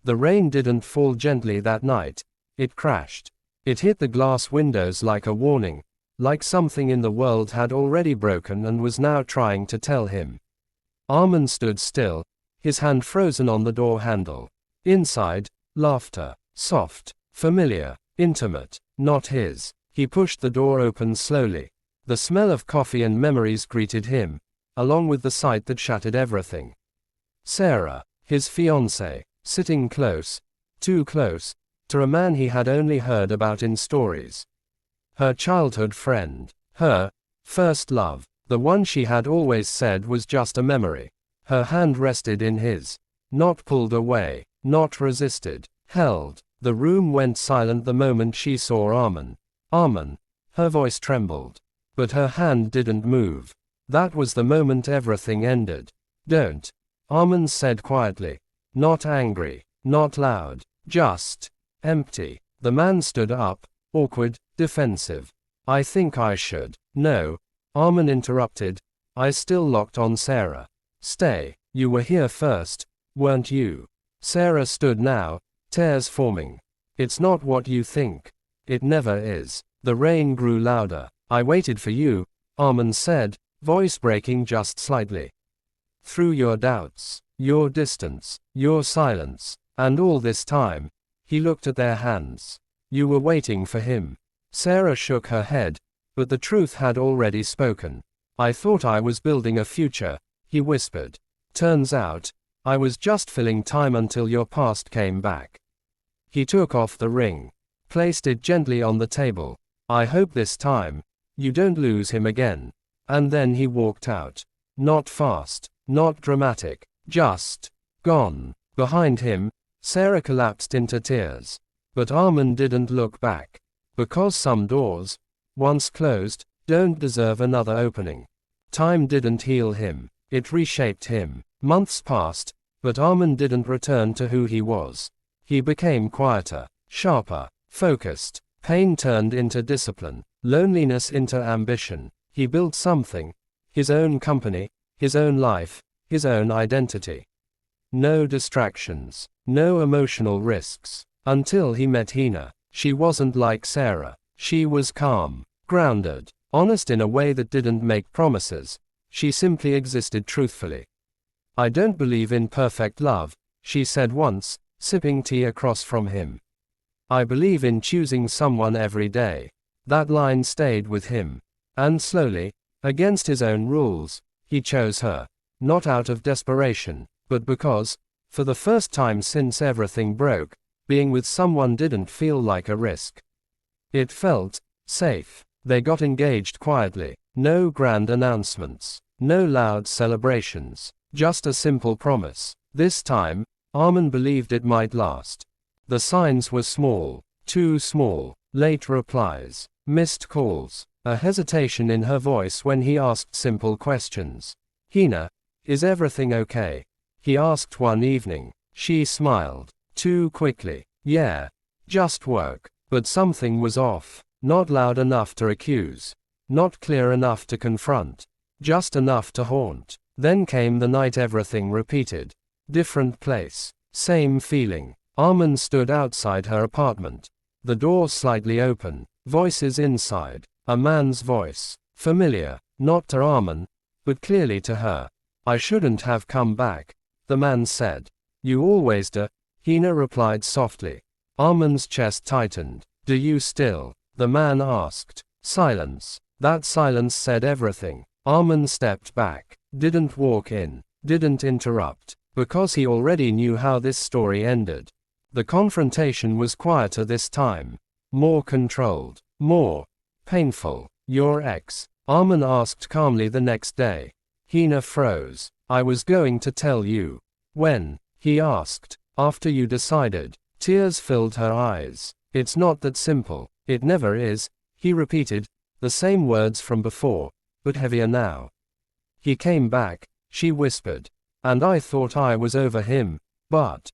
The rain didn't fall gently that night. It crashed. It hit the glass windows like a warning, like something in the world had already broken and was now trying to tell him. Armin stood still, his hand frozen on the door handle. Inside, laughter. Soft, familiar, intimate, not his. He pushed the door open slowly. The smell of coffee and memories greeted him, along with the sight that shattered everything. Sarah, his fiancée, sitting close, too close, to a man he had only heard about in stories. Her childhood friend. Her first love. The one she had always said was just a memory. Her hand rested in his. Not pulled away, not resisted. Held. The room went silent the moment she saw Armin. Armin. Her voice trembled. But her hand didn't move. That was the moment everything ended. Don't. Armin said quietly. Not angry. Not loud. Just empty. The man stood up, awkward, defensive. I think I should. No. Armin interrupted. I still locked on Sarah. Stay. You were here first, weren't you? Sarah stood now, tears forming. It's not what you think. It never is. The rain grew louder. I waited for you, Armin said, voice breaking just slightly. Through your doubts, your distance, your silence, and all this time, he looked at their hands. You were waiting for him. Sarah shook her head, but the truth had already spoken. I thought I was building a future, he whispered. Turns out, I was just filling time until your past came back. He took off the ring, placed it gently on the table. I hope this time, you don't lose him again. And then he walked out. Not fast, not dramatic, just gone. Behind him, Sarah collapsed into tears. But Armin didn't look back. Because some doors, once closed, don't deserve another opening. Time didn't heal him. It reshaped him. Months passed, but Armin didn't return to who he was. He became quieter, sharper, focused. Pain turned into discipline, loneliness into ambition. He built something. His own company, his own life, his own identity. No distractions, no emotional risks. Until he met Hina. She wasn't like Sarah. She was calm, grounded, honest in a way that didn't make promises. She simply existed truthfully. I don't believe in perfect love, she said once, sipping tea across from him. I believe in choosing someone every day. That line stayed with him. And slowly, against his own rules, he chose her. Not out of desperation, but because, for the first time since everything broke, being with someone didn't feel like a risk. It felt safe. They got engaged quietly. No grand announcements. No loud celebrations. Just a simple promise. This time, Armin believed it might last. The signs were small. Too small. Late replies. Missed calls. A hesitation in her voice when he asked simple questions. Hina, is everything okay? He asked one evening. She smiled. Too quickly. Yeah. Just work. But something was off. Not loud enough to accuse. Not clear enough to confront. Just enough to haunt. Then came the night everything repeated. Different place. Same feeling. Armin stood outside her apartment. The door slightly open. Voices inside. A man's voice. Familiar. Not to Armin, but clearly to her. I shouldn't have come back, the man said. You always do, Hina replied softly. Armin's chest tightened. Do you still? The man asked. Silence. That silence said everything. Armin stepped back. Didn't walk in. Didn't interrupt. Because he already knew how this story ended. The confrontation was quieter this time. More controlled. More painful. Your ex? Armin asked calmly the next day. Hina froze. I was going to tell you. When? He asked. After you decided. Tears filled her eyes. It's not that simple. It never is, he repeated, the same words from before, but heavier now. He came back, she whispered. And I thought I was over him, but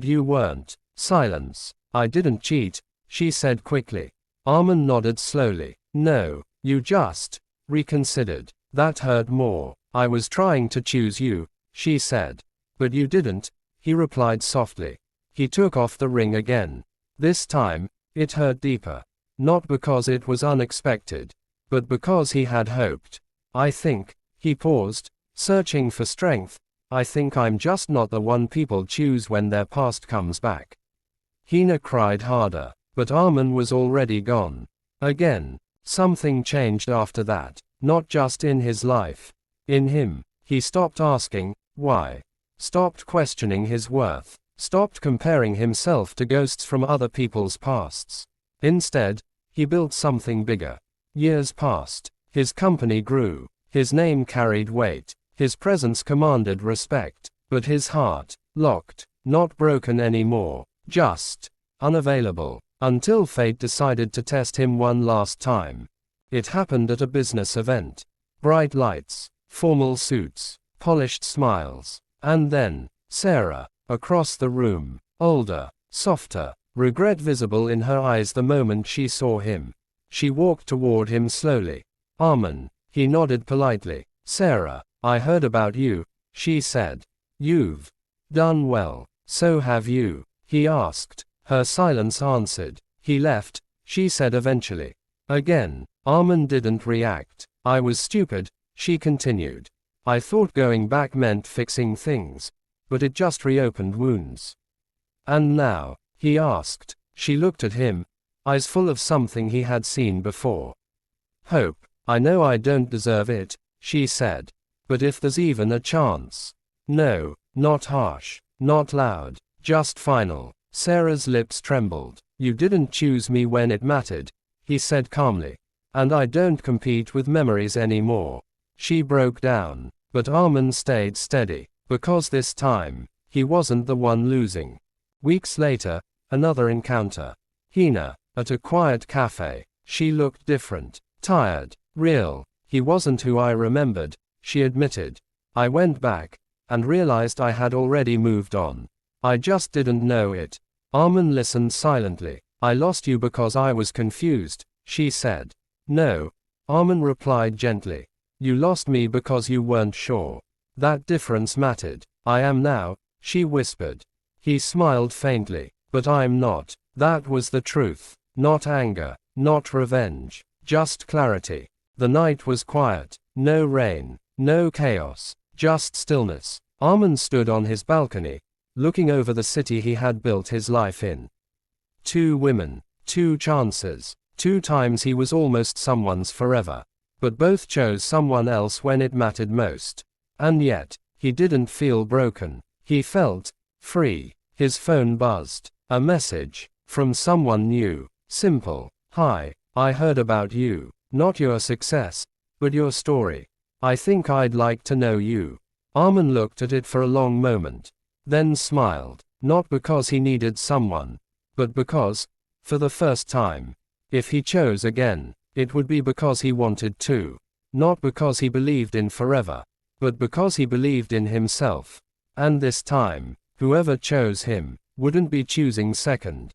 you weren't. Silence. I didn't cheat, she said quickly. Armin nodded slowly. No, you just reconsidered. That hurt more. I was trying to choose you, she said. But you didn't, he replied softly. He took off the ring again. This time, it hurt deeper. Not because it was unexpected, but because he had hoped. I think, he paused, searching for strength, I think I'm just not the one people choose when their past comes back. Hina cried harder, but Armin was already gone. Again, something changed after that, not just in his life. In him. He stopped asking, why? Stopped questioning his worth. Stopped comparing himself to ghosts from other people's pasts. Instead, he built something bigger. Years passed. His company grew. His name carried weight. His presence commanded respect. But his heart, locked, not broken anymore, just unavailable. Until fate decided to test him one last time. It happened at a business event. Bright lights, formal suits, polished smiles. And then, Sarah, across the room, older, softer, regret visible in her eyes the moment she saw him. She walked toward him slowly. Armin, he nodded politely. Sarah, I heard about you, she said. You've done well. So have you, he asked. Her silence answered. He left, she said eventually. Again, Armin didn't react. I was stupid, she continued. I thought going back meant fixing things, but it just reopened wounds. And now, he asked. She looked at him, eyes full of something he had seen before. Hope. I know I don't deserve it, she said. But if there's even a chance. No, not harsh, not loud, just final. Sarah's lips trembled. You didn't choose me when it mattered, he said calmly. And I don't compete with memories anymore. She broke down, but Armin stayed steady, because this time, he wasn't the one losing. Weeks later, another encounter. Hina, at a quiet cafe. She looked different, tired, real. He wasn't who I remembered, she admitted. I went back, and realized I had already moved on. I just didn't know it. Armin listened silently. I lost you because I was confused, she said. No, Armin replied gently. You lost me because you weren't sure. That difference mattered. I am now, she whispered. He smiled faintly. But I'm not. That was the truth. Not anger, not revenge, just clarity. The night was quiet. No rain, no chaos, just stillness. Armin stood on his balcony, looking over the city he had built his life in. 2 women, 2 chances, 2 times he was almost someone's forever. But both chose someone else when it mattered most. And yet, he didn't feel broken. He felt free. His phone buzzed. A message from someone new. Simple. Hi, I heard about you. Not your success, but your story. I think I'd like to know you. Armin looked at it for a long moment. Then smiled. Not because he needed someone, but because, for the first time, if he chose again, it would be because he wanted to. Not because he believed in forever, but because he believed in himself. And this time, whoever chose him, wouldn't be choosing second.